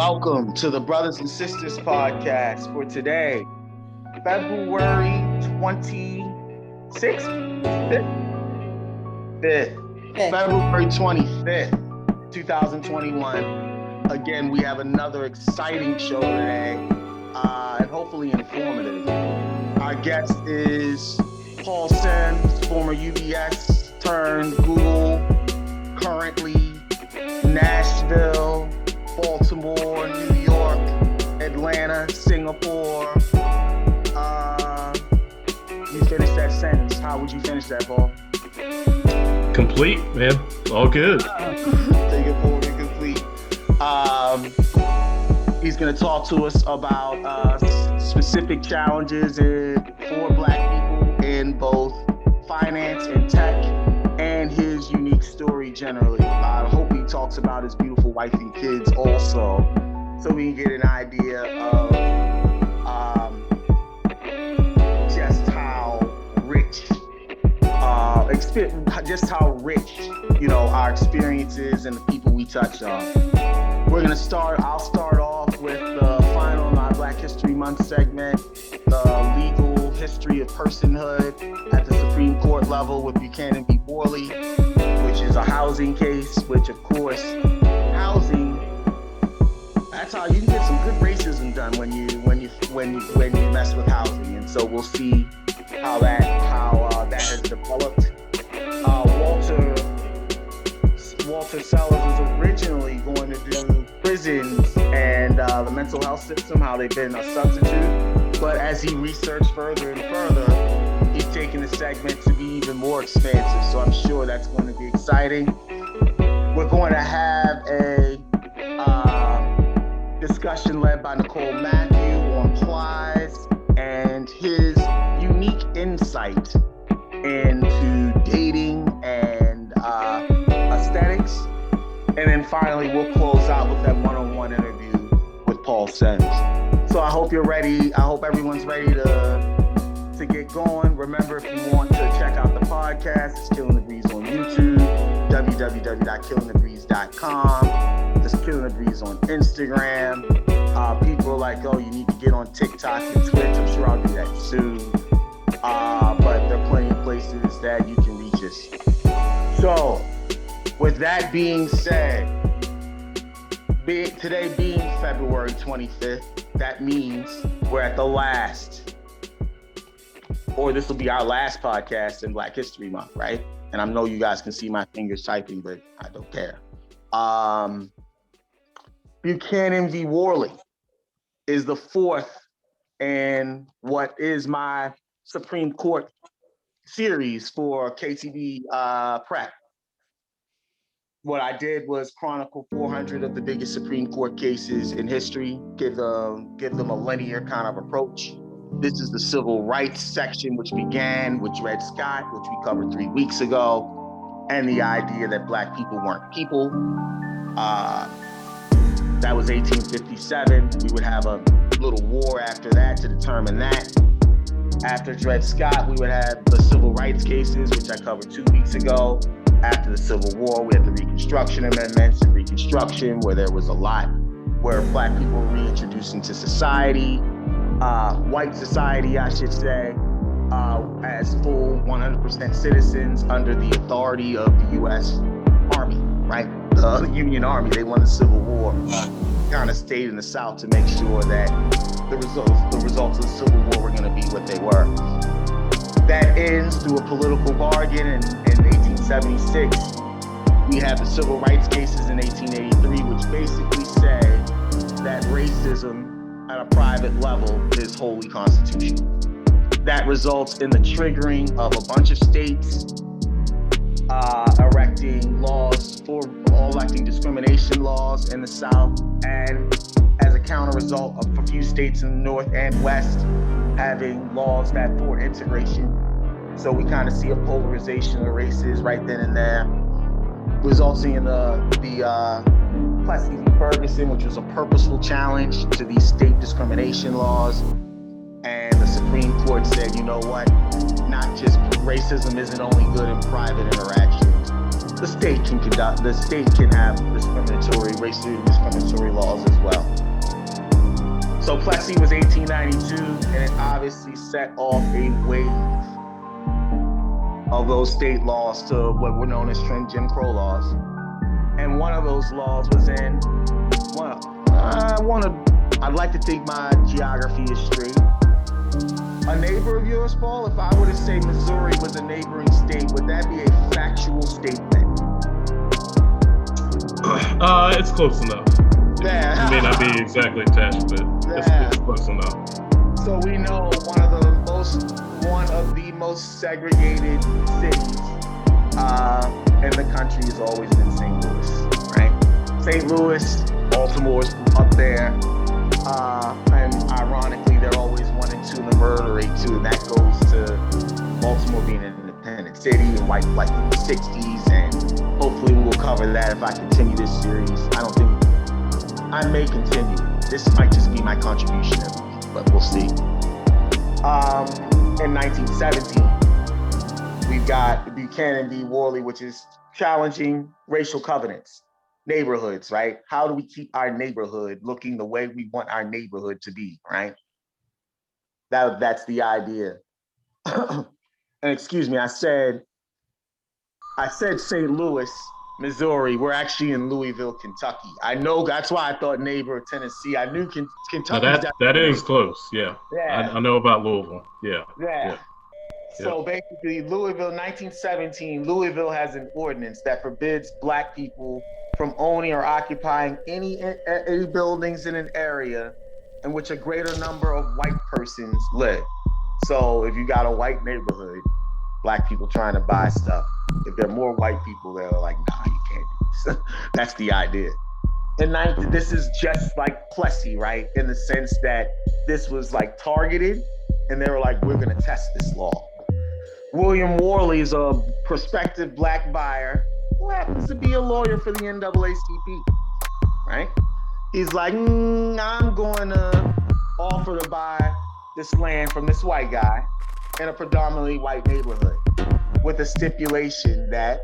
Welcome to the Brothers and Sisters podcast for today, February 26th? 5th. February 25th, 2021. Again, we have another exciting show today, and hopefully informative. Our guest is Paul Sims, former UBS turned Google, currently Nashville, Baltimore, New York, Atlanta, Singapore. You finished that sentence. How would you finish that, Paul? Complete, man. All good. Take it forward and complete. He's going to talk to us about specific challenges for Black people in both finance and tech, and his unique story generally. I hope he talks about his beautiful wife and kids also, so we can get an idea of just how rich, our experiences and the people we touch on. I'll start off with the final My Black History Month segment, the legal history of personhood at the Supreme Court level with Buchanan v. Warley, which is a housing case, which of course, housing, that's how you can get some good racism done when you mess with housing. And so we'll see how that has developed. Walter Sellers was originally going to do prisons and the mental health system, how they've been a substitute. But as he researched further and further, he's taken the segment to be even more expansive. So I'm sure that's going to be exciting. We're going to have a discussion led by Nicole Matthew on Plies and his unique insight into dating and aesthetics. And then finally, we'll close out with that one-on-one interview with Paul Sims. So I hope you're ready. I hope everyone's ready to get going. Remember, if you want to check out the podcast, it's Killing the Breeze on YouTube, www.killingthebreeze.com. There's Killing the Breeze on Instagram. People are like, oh, you need to get on TikTok and Twitch. I'm sure I'll do that soon. But there are plenty of places that you can reach us. So, with that being said, today being February 25th, that means we're at the last, or this will be our last podcast in Black History Month, right? And I know you guys can see my fingers typing, but I don't care. Buchanan v. Warley is the fourth in what is my Supreme Court series for KTV prep. What I did was chronicle 400 of the biggest Supreme Court cases in history, give them a linear kind of approach. This is the civil rights section, which began with Dred Scott, which we covered 3 weeks ago, and the idea that Black people weren't people. That was 1857. We would have a little war after that to determine that. After Dred Scott, we would have the civil rights cases, which I covered 2 weeks ago. After the Civil War, we had the Reconstruction Amendments and Reconstruction, where there was a lot where Black people were reintroduced into society, white society, I should say, as full 100% citizens under the authority of the U.S. Army, right? The Union Army, they won the Civil War, kind of stayed in the South to make sure that the results of the Civil War were going to be what they were. That ends through a political bargain in 1876. We have the civil rights cases in 1883, which basically say that racism at a private level is wholly constitutional. That results in the triggering of a bunch of states electing discrimination laws in the South, and as a counter result of a few states in the North and West having laws that for integration. So we kind of see a polarization of races right then and there, resulting in the Plessy v. Ferguson, which was a purposeful challenge to these state discrimination laws. And the Supreme Court said, you know what, not just racism isn't only good in private interactions. the state can have racially discriminatory laws as well. So Plessy was 1892, and it obviously set off a wave of those state laws to what were known as Jim Crow laws. And one of those laws was in, I'd like to think my geography is straight. A neighbor of yours, Paul, if I were to say Missouri was a neighboring state, would that be a factual statement? It's close enough. Yeah. It may not be exactly attached, but it's close enough. So we know one of the most segregated cities in the country has always been St. Louis, right? St. Louis, Baltimore's up there, and ironically, they're always 1 and 2 in the murder rate too, and that goes to Baltimore being an independent city and white flight in the 60s, and hopefully we'll cover that if I continue this series. I don't think I may continue. This might just be my contribution every week, but we'll see. In 1917, we've got Buchanan v. Warley, which is challenging racial covenants, neighborhoods, right? How do we keep our neighborhood looking the way we want our neighborhood to be, right? That's the idea. And excuse me, I said St. Louis, Missouri. We're actually in Louisville, Kentucky. I know that's why I thought neighbor Tennessee. I knew Kentucky. That is close. Yeah. I know about Louisville. Yeah. So basically, Louisville, 1917, Louisville has an ordinance that forbids Black people from owning or occupying any buildings in an area in which a greater number of white persons live. So if you got a white neighborhood, Black people trying to buy stuff, if there are more white people, they're like, nah, you can't do this. That's the idea. And this is just like Plessy, right? In the sense that this was like targeted, and they were like, we're gonna test this law. William Warley is a prospective Black buyer who happens to be a lawyer for the NAACP, right? He's like, I'm going to offer to buy this land from this white guy in a predominantly white neighborhood with a stipulation that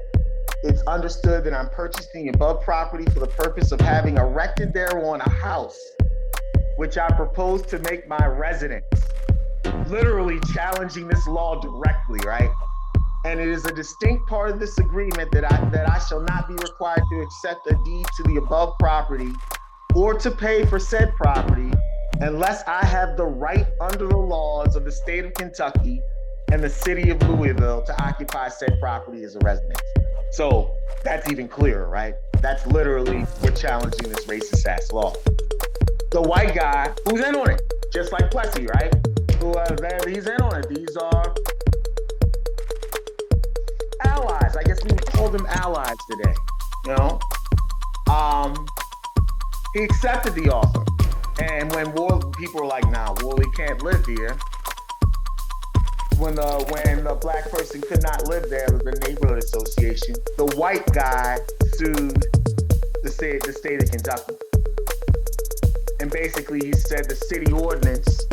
it's understood that I'm purchasing above property for the purpose of having erected thereon a house, which I propose to make my residence. Literally challenging this law directly, right? And it is a distinct part of this agreement that I shall not be required to accept a deed to the above property or to pay for said property unless I have the right under the laws of the state of Kentucky and the city of Louisville to occupy said property as a residence. So that's even clearer, right? That's literally, we're challenging this racist ass law. The white guy who's in on it, just like Plessy, right? He's in on it. These are allies. I guess we would call them allies today, you know? He accepted the offer. And when people were like, nah, Warley can't live here. When the Black person could not live there, with the neighborhood association, the white guy sued the state of Kentucky. And basically he said the city ordinance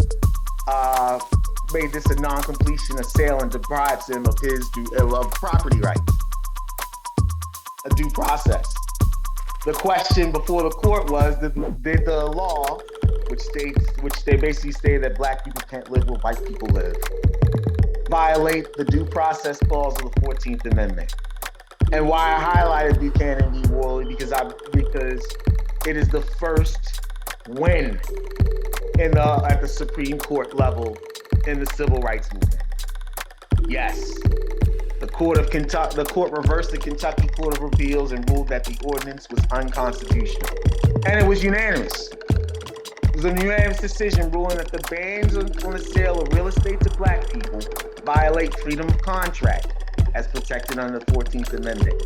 made this a non-completion of sale and deprives him of his property rights, a due process. The question before the court was, did the law, which they basically say that Black people can't live where white people live, violate the due process clause of the 14th Amendment? And why I highlighted Buchanan v. Warley, because it is the first win at the Supreme Court level in the civil rights movement. Yes, the court reversed the Kentucky Court of Appeals and ruled that the ordinance was unconstitutional, and it was unanimous. It was a unanimous decision ruling that the bans on the sale of real estate to Black people violate freedom of contract as protected under the 14th Amendment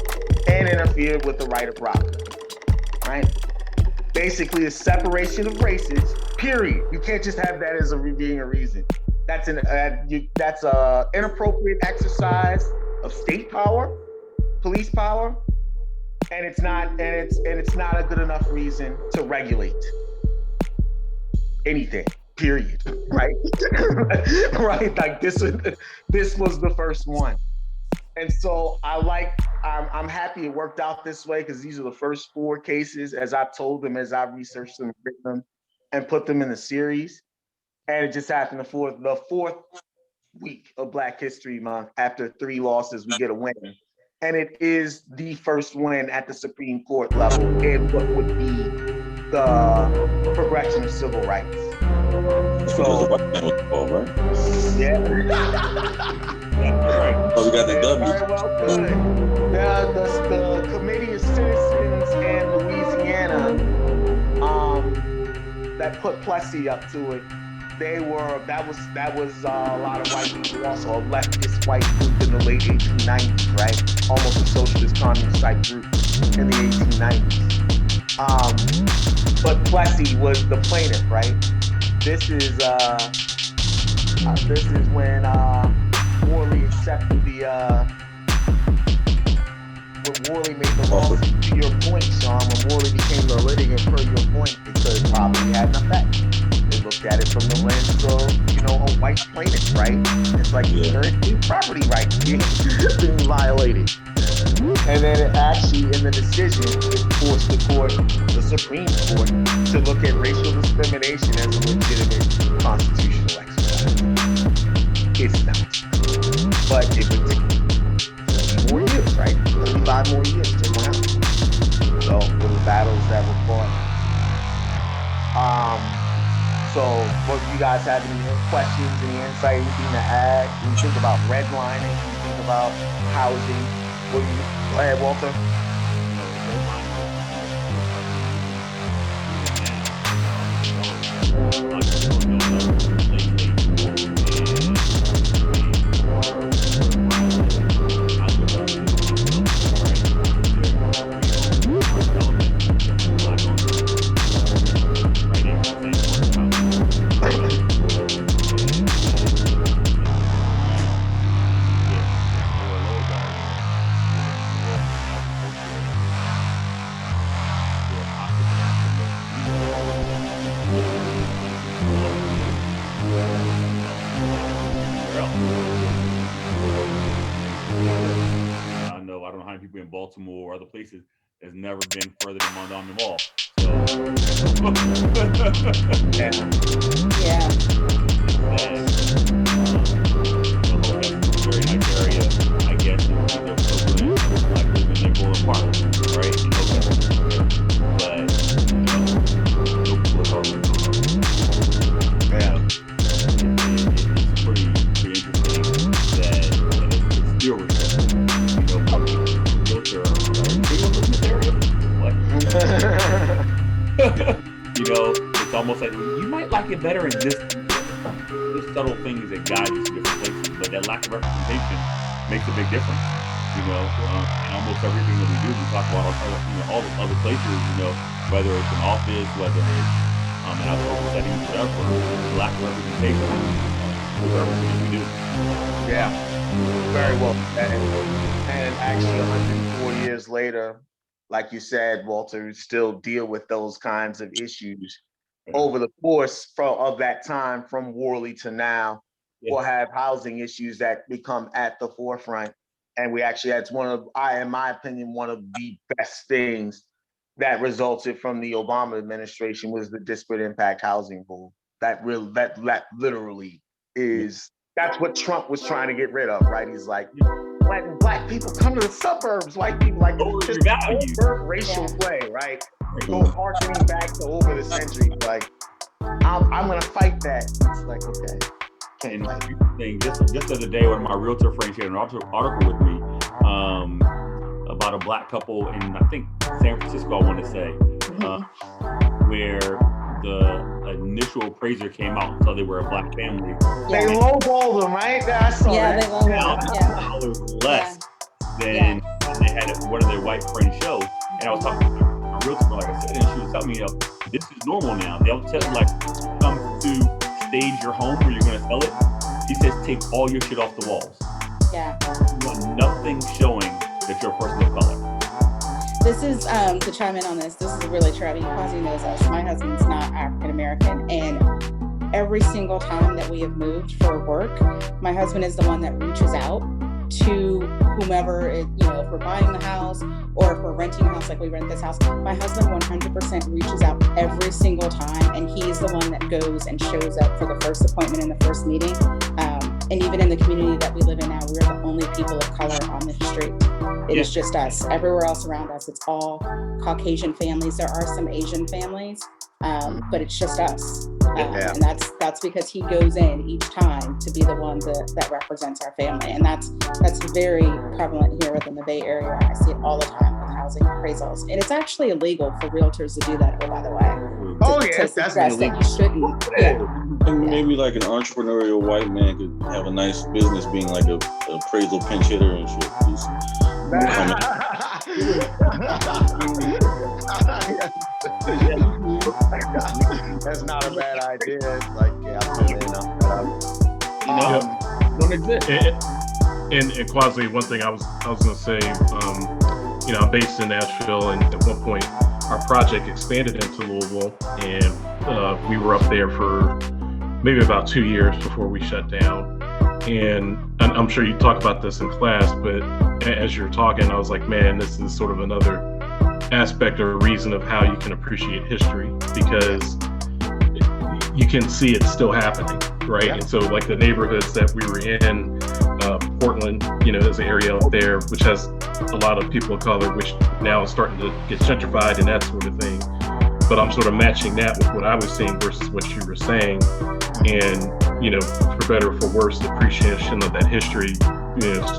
and interfere with the right of property, right? Basically, a separation of races, period. You can't just have that as being a reason. That's an inappropriate exercise of state power, police power, and it's not a good enough reason to regulate anything. Period. Right? Right? Like this was the first one. And so I'm happy it worked out this way because these are the first 4 cases, as I've told them, as I've researched them, written them, and put them in the series. And it just happened the fourth week of Black History Month. After 3 losses, we get a win. And it is the first win at the Supreme Court level in what would be the progression of civil rights. So, right? Yeah. Right. Oh, we got the W. Very well, good. The Committee of Citizens in Louisiana that put Plessy up to it. That was a lot of white people, also a leftist white group in the late 1890s, right? Almost a socialist communist type group in the 1890s. But Plessy was the plaintiff, right? This is when Warley accepted when Warley made the lawsuit. To your point, Sean, when Warley became the litigant, per your point, because it probably had an effect. They looked at it from the lens of, a white plaintiff, right? It's like property rights being violated. And then it actually, in the decision, it forced the Supreme Court, to look at racial discrimination as a legitimate constitutional exercise. It's not. But it would take 30 more years, right? 35 more years to run out. So, for the battles that were fought. So, what you guys have any questions, any insight, anything to add? When you think about redlining, when you think about housing, go ahead, Walter. Baltimore or other places has never been further than Mondawmin Mall. So, yeah. Very nice area, I guess. Like living in Roland Park, right? But it's pretty interesting that it's still restricted. It's almost like you might like it better in this subtle things that guide you to different places, but that lack of representation makes a big difference. In almost everything that we do, we talk about all the other places. Whether it's an office, whether it's an outdoor setting, whatever. The lack of representation with everything we do. Yeah, very well. And actually, 104 years later, like you said, Walter, still deal with those kinds of issues over the course of that time, from Warley to now. We'll have housing issues that become at the forefront. And we actually, that's in my opinion, one of the best things that resulted from the Obama administration was the disparate impact housing rule. That literally is, that's what Trump was trying to get rid of, right? He's like, letting Black people come to the suburbs, white people, like, just overt racial play, right? Go harkening back to over the century, like, I'm gonna fight that. It's like, okay. And just the other day, one of my realtor friends shared an article with me about a Black couple in, I think, San Francisco, I want to say, where the initial appraiser came out and saw they were a Black family. They lowballed them, right? I saw that. They lowballed $1,000 less than they had at one of their white friends' shows. And I was talking to a realtor, like I said, and she was telling me, this is normal now. They'll tell you, like, come to stage your home where you're going to sell it. He says, take all your shit off the walls. Yeah. You want nothing showing that you're a person of color. This is, to chime in on this, this is really true. I mean, Kwaisi knows us. My husband's not African American, and every single time that we have moved for work, my husband is the one that reaches out to whomever, if we're buying the house or if we're renting a house, like we rent this house, my husband 100% reaches out every single time, and he's the one that goes and shows up for the first appointment and the first meeting. And even in the community that we live in now, we're the only people of color on the street. It is just us. Everywhere else around us, it's all Caucasian families. There are some Asian families, but it's just us. And that's because he goes in each time to be the one that represents our family. And that's very prevalent here within the Bay Area. I see it all the time with housing appraisals. And it's actually illegal for realtors to do that, by the way. That's illegal. That you shouldn't. Yeah. And maybe like an entrepreneurial white man could have a nice business being like an appraisal pinch hitter and shit. That's not a bad idea. It's like, don't exist. And Kwaisi, one thing I was gonna say, I'm based in Nashville, and at one point our project expanded into Louisville, and we were up there for maybe about 2 years before we shut down. And I'm sure you talk about this in class, but as you're talking, I was like, man, this is sort of another aspect or reason of how you can appreciate history, because you can see it still happening, right? Yeah. And so like the neighborhoods that we were in, Portland, there's an area out there which has a lot of people of color, which now is starting to get gentrified and that sort of thing. But I'm sort of matching that with what I was saying versus what you were saying. And, for better or for worse, the appreciation of that history,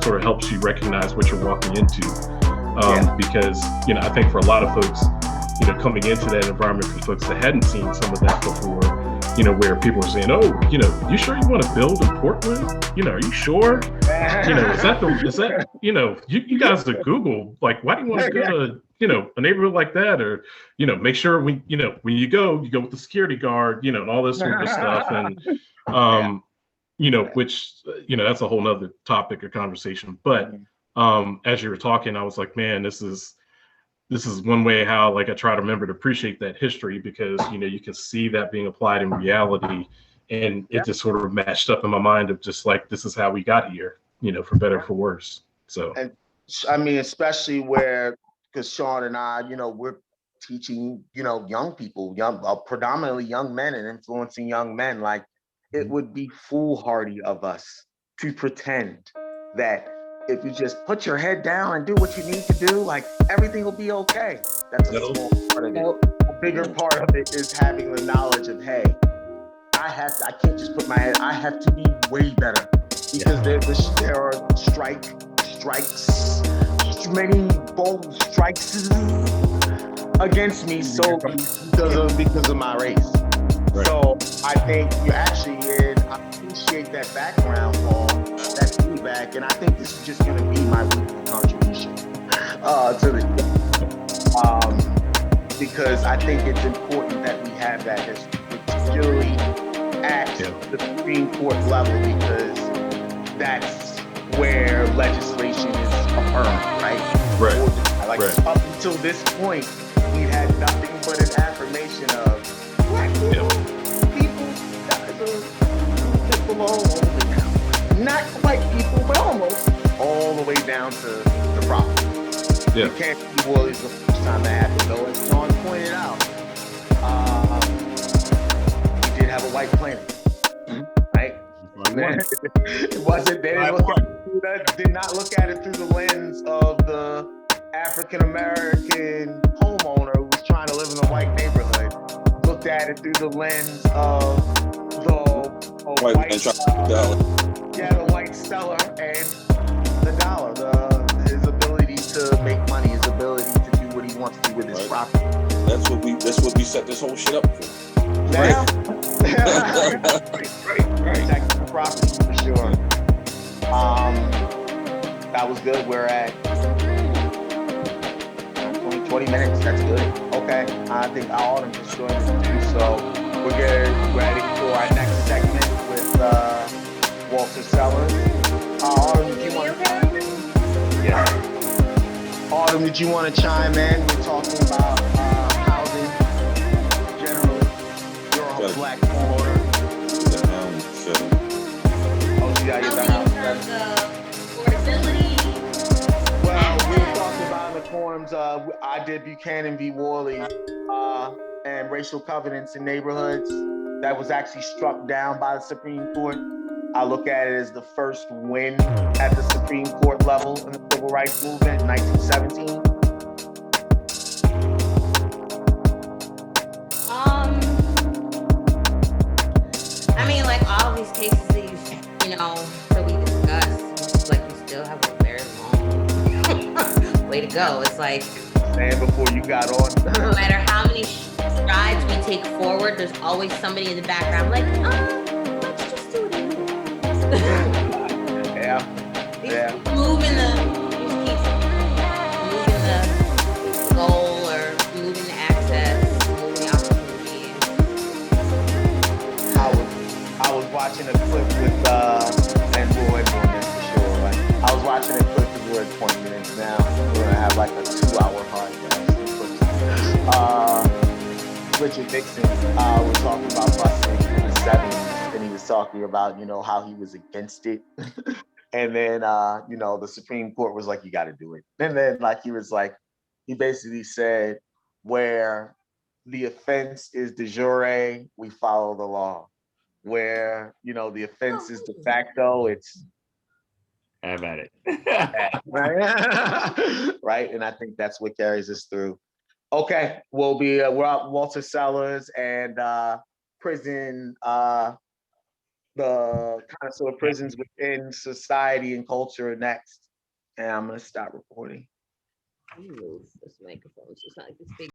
sort of helps you recognize what you're walking into. Because, I think for a lot of folks, coming into that environment, for folks that hadn't seen some of that before, where people are saying, oh, you sure you want to build in Portland? Are you sure? You guys at Google, like, why do you want to go to, a neighborhood like that? Or, make sure when you go with the security guard, and all this sort of stuff. And, which, that's a whole nother topic of conversation. But as you were talking, I was like, man, this is one way how, like, I try to remember to appreciate that history, because, you can see that being applied in reality, and it just sort of matched up in my mind of just like, this is how we got here, for better or for worse. So, and I mean, especially because Sean and I, we're teaching, young people, predominantly young men, and influencing young men. Like, it would be foolhardy of us to pretend that if you just put your head down and do what you need to do, like, everything will be okay. That's a small part of it. A bigger part of it is having the knowledge of, hey, I can't just put my head, I have to be way better, because there are strikes, many bold strikes against me, so because of my race. Right. So I think I appreciate that background, Paul, that feedback, and I think this is just going to be my weekly contribution to the show, because I think it's important that we have that history, particularly at the Supreme Court level, because that's where legislation is affirmed, right? Right. Up until this point, we had nothing but an affirmation of black people, just below all the way down. Not white people, but almost all the way down to the property. Yeah. You can't see Warley's the first time that happened, though. As Sean pointed out, we did have a white planet, right? It wasn't. They did not look at it through the lens of the African American homeowner who was trying to live in a white neighborhood. Looked at it through the lens of the white seller and the dollar, his ability to make money, his ability to do what he wants to do with his property. That's what we set this whole shit up for. Right. Protecting the property for sure. That was good. We're at 20 minutes. That's good. Okay. I think Autumn just joined us too. So we're getting ready for our next segment with Walter Sellers. Autumn, did you want to chime in? Yeah. Autumn, did you want to chime in? We're talking about housing generally. You're a black homeowner. Oh, you got your house. reforms. I did Buchanan v. Warley and racial covenants in neighborhoods that was actually struck down by the Supreme Court. I look at it as the first win at the Supreme Court level in the civil rights movement in 1917. I mean, like all of these cases that that we discussed, like you still have a very long way to go. It's like saying before you got on. No matter how many strides we take forward, there's always somebody in the background like, let's just do it anyway. Yeah. Moving the goal or moving the access, moving the opportunities. I was watching a clip with and we'll end on this for sure. Right? I was watching a clip because we're at 20 minutes now. We're gonna have like a 2-hour podcast. Richard Nixon was talking about busing in the 70s, and he was talking about how he was against it. And then the Supreme Court was like, you got to do it. And then he basically said, where the offense is de jure, we follow the law. Where the offense is de facto, it's have at it. Right. And I think that's what carries us through. Okay, we're at Walter Sellers and prison, the connoisseur of prisons within society and culture next. And I'm gonna stop recording. Move this microphone so it's not like this big.